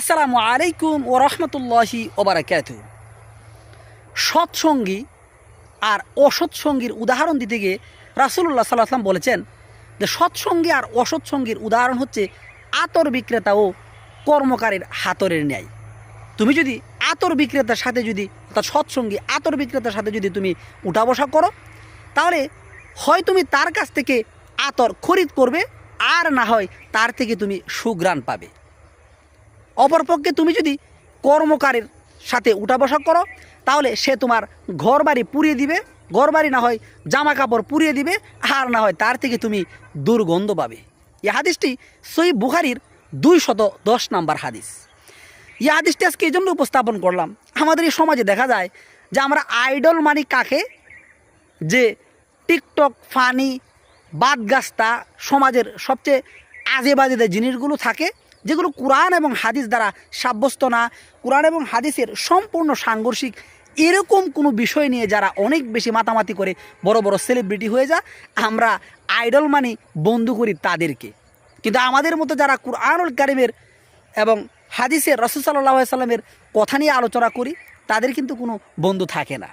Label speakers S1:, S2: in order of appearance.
S1: আসসালামু আলাইকুম ও রহমতুল্লাহি ওবারাকাতুহু। সৎসঙ্গী আর অসৎসঙ্গীর উদাহরণ দিতে গিয়ে রাসূলুল্লাহ সাল্লাল্লাহু আলাইহি ওয়াসাল্লাম বলেছেন যে সৎসঙ্গী আর অসৎসঙ্গীর উদাহরণ হচ্ছে আতর বিক্রেতা ও কর্মকারীর হাতরের ন্যায়। তুমি যদি আতর বিক্রেতার সাথে যদি অর্থাৎ সৎসঙ্গী আতর বিক্রেতার সাথে যদি তুমি উঠা বসা করো, তাহলে হয় তুমি তার কাছ থেকে আতর খরিদ করবে, আর না হয় তার থেকে তুমি সুঘ্রাণ পাবে। অপরপক্ষে তুমি যদি কর্মকারীর সাথে উঠা বসা করো, তাহলে সে তোমার ঘর বাড়ি পুড়িয়ে দিবে, ঘর বাড়ি না হয় জামা কাপড় পুড়িয়ে দিবে, আর না হয় তার থেকে তুমি দুর্গন্ধ পাবে। এই হাদিসটি সহিহ বুখারীর 210 নম্বর হাদিস। এই হাদিসটি আজকে এই জন্য উপস্থাপন করলাম, আমাদের এই সমাজে দেখা যায় যে আমরা আইডল মানি কাকে, যে টিকটক ফানি বাদগাস্তা সমাজের সবচেয়ে আজে বাজে যে জিনিসগুলো থাকে, যেগুলো কোরআন এবং হাদিস দ্বারা সাব্যস্ত না, কোরআন এবং হাদিসের সম্পূর্ণ সাংঘর্ষিক, এরকম কোনো বিষয় নিয়ে যারা অনেক বেশি মাতামাতি করে বড় বড় সেলিব্রিটি হয়ে যায়, আমরা আইডল মানি বন্ধু করি তাদেরকে। কিন্তু আমাদের মতো যারা কুরআনুল কারীমের এবং হাদিসের রাসূল সাল্লাল্লাহু আলাইহি ওয়াসাল্লামের কথা নিয়ে আলোচনা করি, তাদের কিন্তু কোনো বন্ধু থাকে না।